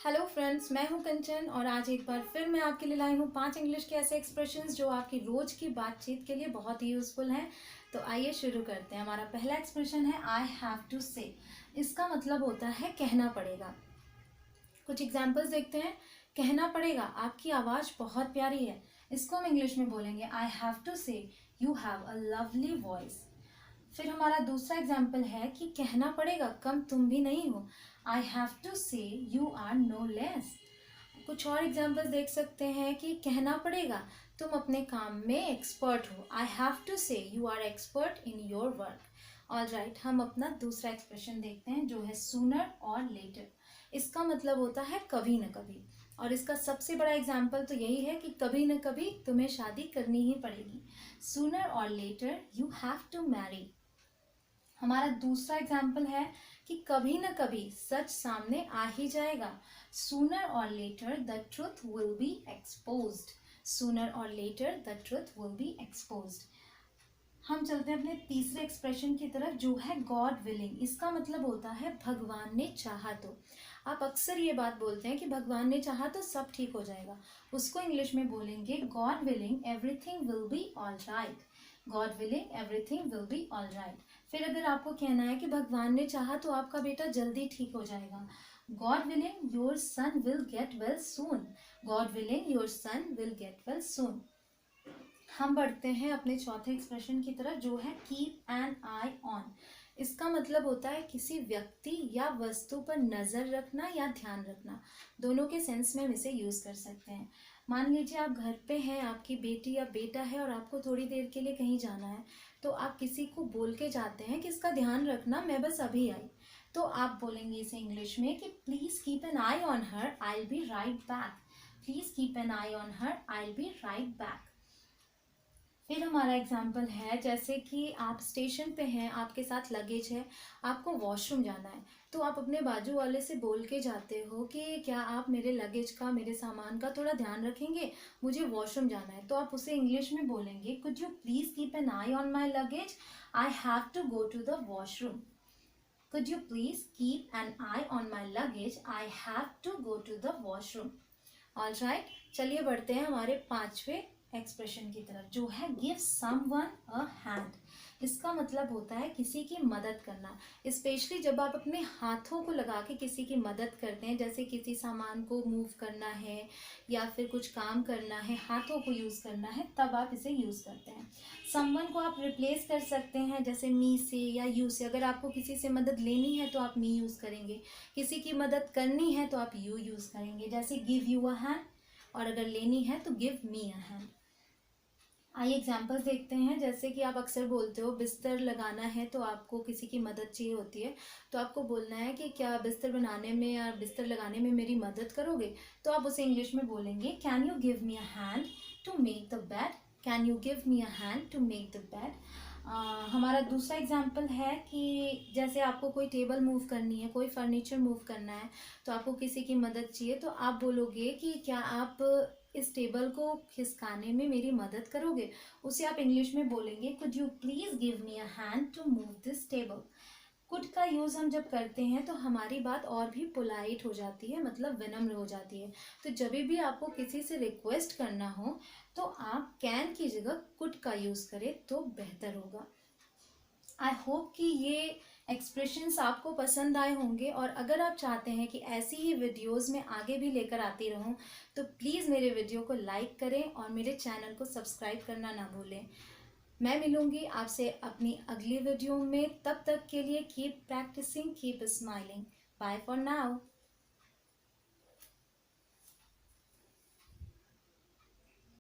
Hello friends, मैं हूं कंचन और आज एक बार फिर मैं आपके लिए लाई हूं 5 इंग्लिश के ऐसे एक्सप्रेशंस जो आपकी रोज की बातचीत के लिए बहुत ही यूजफुल हैं। तो आइए शुरू करते हैं। हमारा पहला एक्सप्रेशन है आई हैव टू से। इसका मतलब होता है कहना पड़ेगा। कुछ एग्जाम्पल्स देखते हैं। कहना पड़ेगा, आपकी आवाज़ बहुत प्यारी है। इसको हम इंग्लिश में बोलेंगे आई have to say you have a lovely voice. फिर हमारा दूसरा एग्जाम्पल है कि कहना पड़ेगा, कम तुम भी नहीं हो। I have to say you are no less. कुछ और एग्जाम्पल्स देख सकते हैं कि कहना पड़ेगा, तुम अपने काम में एक्सपर्ट हो। I have to say you are expert in your work. All right, हम अपना दूसरा एक्सप्रेशन देखते हैं जो है सूनर और लेटर। इसका मतलब होता है कभी न कभी, और इसका सबसे बड़ा एग्जाम्पल तो यही है कि कभी न कभी तुम्हें शादी करनी ही पड़ेगी। Sooner or later you have to marry. हमारा दूसरा एग्जाम्पल है कि कभी न कभी सच सामने आ ही जाएगा। Sooner or later the truth will be exposed. Sooner or later the truth will be exposed. हम चलते हैं अपने तीसरे एक्सप्रेशन की तरफ जो है गॉड विलिंग। इसका मतलब होता है भगवान ने चाहा तो। आप अक्सर ये बात बोलते हैं कि भगवान ने चाहा तो सब ठीक हो जाएगा। उसको इंग्लिश में बोलेंगे God willing everything will be all right. God willing everything will be all right. फिर अगर आपको कहना है कि भगवान ने चाहा तो आपका बेटा जल्दी ठीक हो जाएगा, God willing your son will get well soon. God willing your son will get well soon. हम बढ़ते हैं अपने चौथे एक्सप्रेशन की तरफ जो है कीप एन आई ऑन। इसका मतलब होता है किसी व्यक्ति या वस्तु पर नज़र रखना या ध्यान रखना। दोनों के सेंस में हम इसे यूज़ कर सकते हैं। मान लीजिए आप घर पे हैं, आपकी बेटी या बेटा है और आपको थोड़ी देर के लिए कहीं जाना है, तो आप किसी को बोल के जाते हैं कि इसका ध्यान रखना, मैं बस अभी आई। तो आप बोलेंगे इसे इंग्लिश में कि please keep an eye on her, I will be right back. Please keep an eye on her, I will be right back. फिर हमारा एग्जाम्पल है जैसे कि आप स्टेशन पे हैं, आपके साथ लगेज है, आपको वॉशरूम जाना है, तो आप अपने बाजू वाले से बोल के जाते हो कि क्या आप मेरे लगेज का, मेरे सामान का थोड़ा ध्यान रखेंगे, मुझे वॉशरूम जाना है। तो आप उसे इंग्लिश में बोलेंगे could you please keep an eye on my luggage, I have to go to the washroom. Could you please keep an eye on my luggage, I have to go to the washroom. All right, चलिए बढ़ते हैं हमारे पांचवे expression की तरफ जो है give someone a hand. इसका मतलब होता है किसी की मदद करना। स्पेशली जब आप अपने हाथों को लगा के किसी की मदद करते हैं, जैसे किसी सामान को मूव करना है या फिर कुछ काम करना है, हाथों को यूज़ करना है, तब आप इसे यूज़ करते हैं। समवन को आप रिप्लेस कर सकते हैं जैसे मी से या यू से। अगर आपको किसी से मदद लेनी है तो आप मी यूज़ करेंगे, किसी की मदद करनी है तो आप यू यूज़ करेंगे, जैसे गिव यू अ हैंड, और अगर लेनी है तो गिव मी अ हैंड। आइए एग्जाम्पल्स देखते हैं। जैसे कि आप अक्सर बोलते हो बिस्तर लगाना है, तो आपको किसी की मदद चाहिए होती है, तो आपको बोलना है कि क्या बिस्तर बनाने में या बिस्तर लगाने में मेरी मदद करोगे। तो आप उसे इंग्लिश में बोलेंगे can you give me a hand to make the bed. Can you give me a hand to make the bed. हमारा दूसरा एग्जाम्पल है कि जैसे आपको कोई टेबल मूव करनी है, कोई फर्नीचर मूव करना है, तो आपको किसी की मदद चाहिए, तो आप बोलोगे कि क्या आप इस टेबल को खिसकाने में मेरी मदद करोगे। उसे आप इंग्लिश में बोलेंगे could you please give me a hand to move this table. Could का यूज़ हम जब करते हैं तो हमारी बात और भी पोलाइट हो जाती है, मतलब विनम्र हो जाती है। तो जब भी आपको किसी से रिक्वेस्ट करना हो तो आप कैन की जगह कुड का यूज़ करें तो बेहतर होगा। आई होप कि ये एक्सप्रेशंस आपको पसंद आए होंगे, और अगर आप चाहते हैं कि ऐसी ही वीडियोस में आगे भी लेकर आती रहूं तो प्लीज़ मेरे वीडियो को लाइक करें और मेरे चैनल को सब्सक्राइब करना ना भूलें। मैं मिलूंगी आपसे अपनी अगली वीडियो में, तब तक के लिए keep practising, keep smiling. Bye for now.